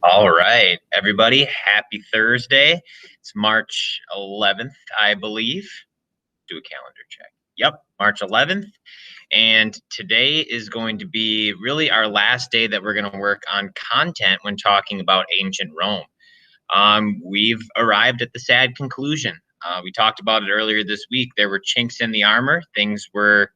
All right, everybody, happy Thursday. It's March 11th, I believe. Do a calendar check. Yep, March 11th. And today is going to be really our last day that we're going to work on content when talking about ancient Rome. We've arrived at the sad conclusion. We talked about it earlier this week. There were chinks in the armor. Things were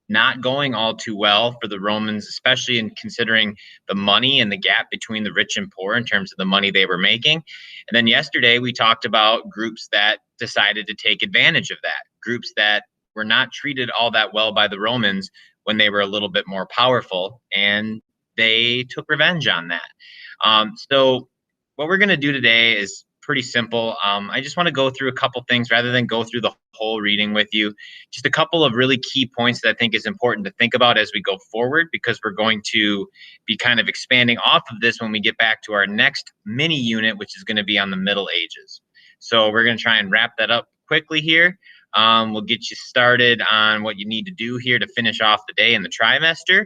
not going all too well for the Romans, especially in considering the money and the gap between the rich and poor in terms of the money they were making. And then yesterday we talked about groups that decided to take advantage of that, groups that were not treated all that well by the Romans when they were a little bit more powerful, and they took revenge on that. So what we're going to do today is pretty simple. I just want to go through a couple things rather than go through the whole reading with you. Just a couple of really key points that I think is important to think about as we go forward, because we're going to be kind of expanding off of this when we get back to our next mini unit, which is going to be on the Middle Ages. So we're going to try and wrap that up quickly here. We'll get you started on what you need to do here to finish off the day in the trimester.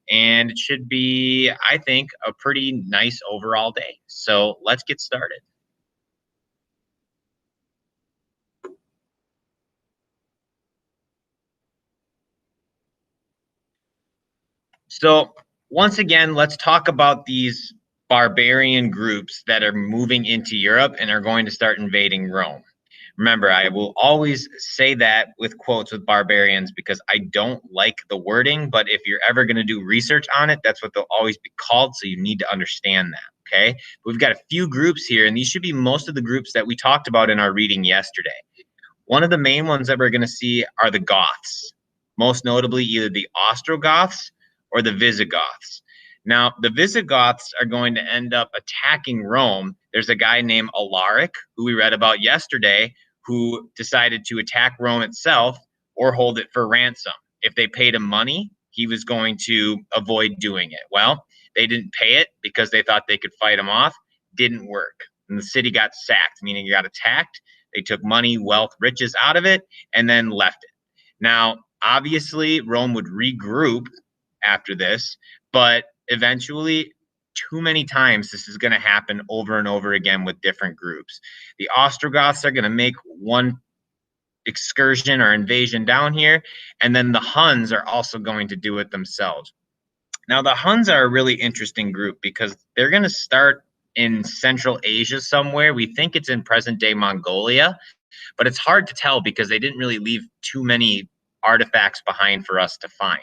And it should be, I think, a pretty nice overall day. So let's get started. So once again, let's talk about these barbarian groups that are moving into Europe and are going to start invading Rome. Remember, I will always say that with quotes with barbarians because I don't like the wording, but if you're ever going to do research on it, that's what they'll always be called, so you need to understand that, okay? We've got a few groups here, and these should be most of the groups that we talked about in our reading yesterday. One of the main ones that we're going to see are the Goths, most notably either the Ostrogoths or the Visigoths. Now, the Visigoths are going to end up attacking Rome. There's a guy named Alaric, who we read about yesterday, who decided to attack Rome itself or hold it for ransom. If they paid him money, he was going to avoid doing it. Well, they didn't pay it because they thought they could fight him off. Didn't work. And the city got sacked, meaning it got attacked. They took money, wealth, riches out of it, and then left it. Now, obviously, Rome would regroup after this, but eventually, too many times this is going to happen over and over again with different groups. The Ostrogoths are going to make one excursion or invasion down here, and then the Huns are also going to do it themselves. Now, the Huns are a really interesting group because they're going to start in Central Asia somewhere. We think it's in present-day Mongolia, but it's hard to tell because they didn't really leave too many artifacts behind for us to find.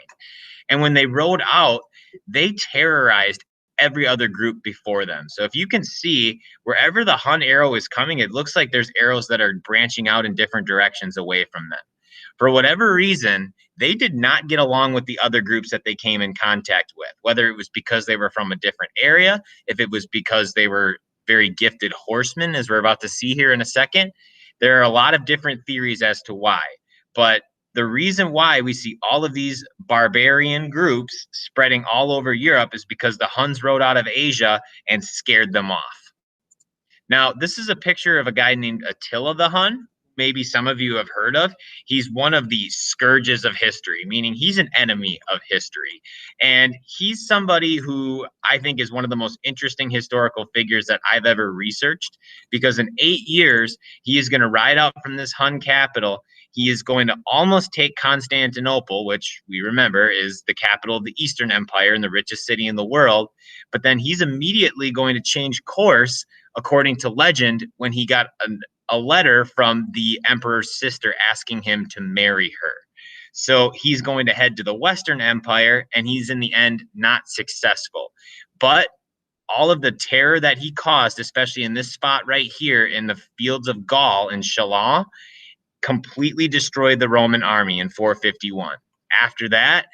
And when they rode out, they terrorized every other group before them. So if you can see, wherever the Hun arrow is coming, it looks like there's arrows that are branching out in different directions away from them. For whatever reason, they did not get along with the other groups that they came in contact with, whether it was because they were from a different area, if it was because they were very gifted horsemen, as we're about to see here in a second. There are a lot of different theories as to why, but the reason why we see all of these barbarian groups spreading all over Europe is because the Huns rode out of Asia and scared them off. Now, this is a picture of a guy named Attila the Hun. Maybe some of you have heard of. He's one of the scourges of history, meaning he's an enemy of history. And he's somebody who I think is one of the most interesting historical figures that I've ever researched, because in 8 years, he is going to ride out from this Hun capital. He is going to almost take Constantinople, which we remember is the capital of the Eastern Empire and the richest city in the world. But then he's immediately going to change course, according to legend, when he got a letter from the emperor's sister asking him to marry her. So he's going to head to the Western Empire, and he's in the end not successful. But all of the terror that he caused, especially in this spot right here in the fields of Gaul in Chalons, completely destroyed the Roman army in 451. After that,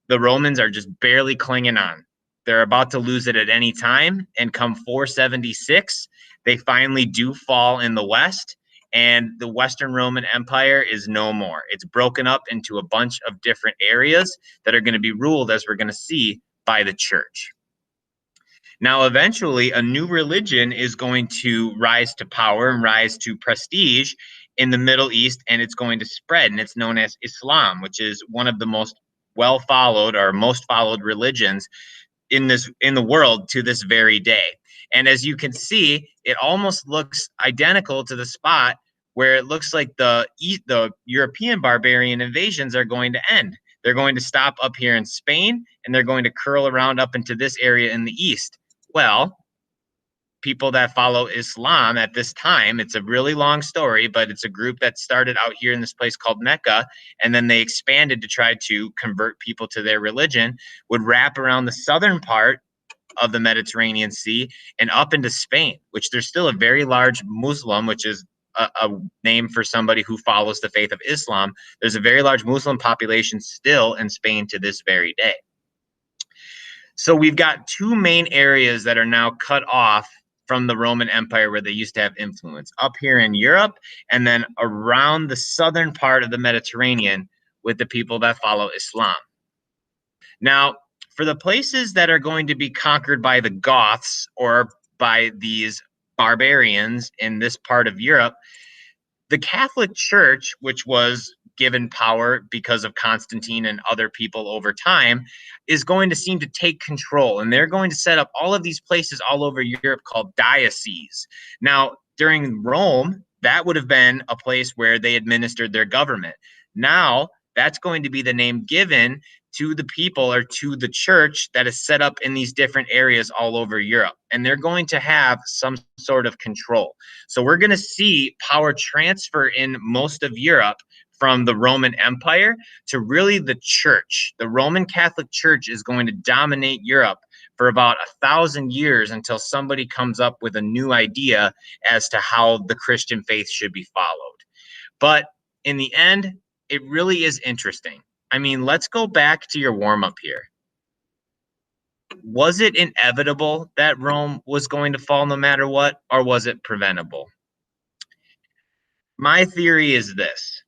the Romans are just barely clinging on. They're about to lose it at any time, and come 476, they finally do fall in the West, and the Western Roman Empire is no more. It's broken up into a bunch of different areas that are going to be ruled, as we're going to see, by the church. Now, eventually, a new religion is going to rise to power and rise to prestige in the Middle East, and it's going to spread, and it's known as Islam, which is one of the most well-followed or most followed religions in the world to this very day. And as you can see, it almost looks identical to the spot where it looks like the European barbarian invasions are going to end. They're going to stop up here in Spain, and they're going to curl around up into this area in the east. Well, people that follow Islam at this time, it's a really long story, but it's a group that started out here in this place called Mecca, and then they expanded to try to convert people to their religion, would wrap around the southern part of the Mediterranean Sea and up into Spain, which there's still a very large Muslim, which is a name for somebody who follows the faith of Islam. There's a very large Muslim population still in Spain to this very day. So we've got two main areas that are now cut off from the Roman Empire where they used to have influence, up here in Europe and then around the southern part of the Mediterranean with the people that follow Islam. Now, for the places that are going to be conquered by the Goths or by these barbarians in this part of Europe, the Catholic Church, which was given power because of Constantine and other people over time, is going to seem to take control. And they're going to set up all of these places all over Europe called dioceses. Now, during Rome, that would have been a place where they administered their government. Now, that's going to be the name given to the people or to the church that is set up in these different areas all over Europe. And they're going to have some sort of control. So we're going to see power transfer in most of Europe from the Roman Empire to really the church. The Roman Catholic Church is going to dominate Europe for about 1,000 years until somebody comes up with a new idea as to how the Christian faith should be followed. But in the end, it really is interesting. I mean, let's go back to your warm-up here. Was it inevitable that Rome was going to fall no matter what, or was it preventable? My theory is this.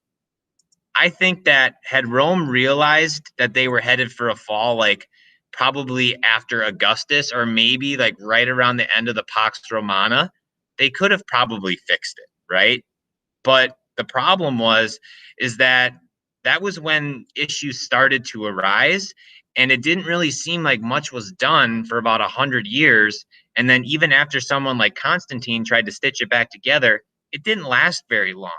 I think that had Rome realized that they were headed for a fall, like probably after Augustus or maybe like right around the end of the Pax Romana, they could have probably fixed it, right? But the problem is that was when issues started to arise, and it didn't really seem like much was done for about 100 years. And then even after someone like Constantine tried to stitch it back together, it didn't last very long.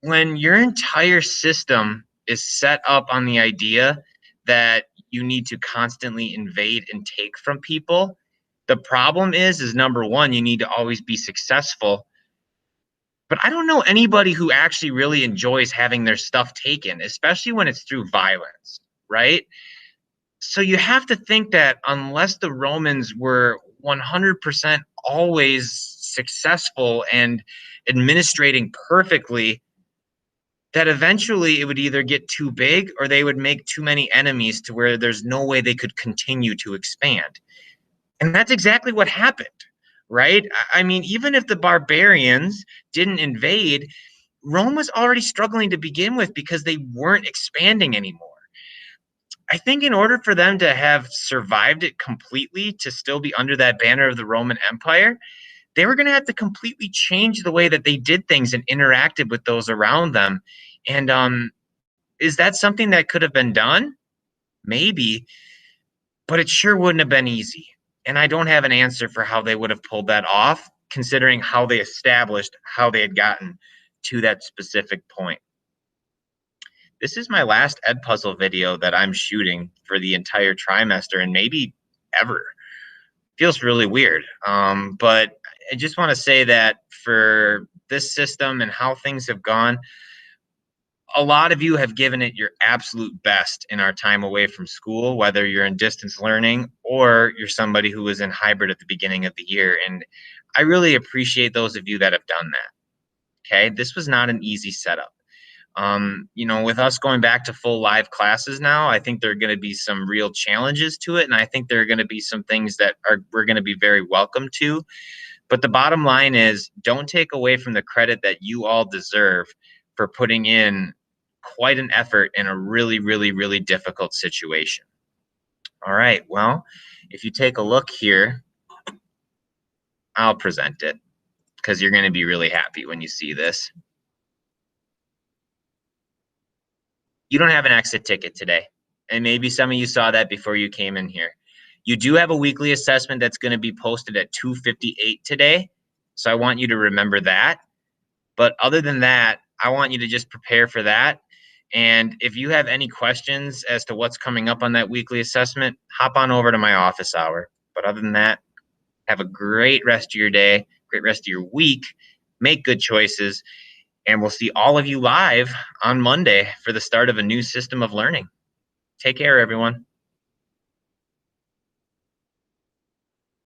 When your entire system is set up on the idea that you need to constantly invade and take from people, the problem is number one, you need to always be successful. But I don't know anybody who actually really enjoys having their stuff taken, especially when it's through violence, right? So you have to think that unless the Romans were 100% always successful and administrating perfectly, that eventually it would either get too big or they would make too many enemies to where there's no way they could continue to expand. And that's exactly what happened, right? I mean, even if the barbarians didn't invade, Rome was already struggling to begin with because they weren't expanding anymore. I think in order for them to have survived it completely, to still be under that banner of the Roman Empire, they were going to have to completely change the way that they did things and interacted with those around them. And is that something that could have been done? Maybe, but it sure wouldn't have been easy. And I don't have an answer for how they would have pulled that off, considering how they established how they had gotten to that specific point. This is my last Edpuzzle video that I'm shooting for the entire trimester and maybe ever. Feels really weird. But I just want to say that for this system and how things have gone, a lot of you have given it your absolute best in our time away from school, whether you're in distance learning or you're somebody who was in hybrid at the beginning of the year. And I really appreciate those of you that have done that. Okay, this was not an easy setup. With us going back to full live classes now, I think there are going to be some real challenges to it. And I think there are going to be some things that we're going to be very welcome to. But the bottom line is, don't take away from the credit that you all deserve for putting in quite an effort in a really, really, really difficult situation. All right, well, if you take a look here, I'll present it because you're going to be really happy when you see this. You don't have an exit ticket today. And maybe some of you saw that before you came in here. You do have a weekly assessment that's going to be posted at 2:58 today. So I want you to remember that. But other than that, I want you to just prepare for that. And if you have any questions as to what's coming up on that weekly assessment, hop on over to my office hour. But other than that, have a great rest of your day, great rest of your week. Make good choices. And we'll see all of you live on Monday for the start of a new system of learning. Take care, everyone.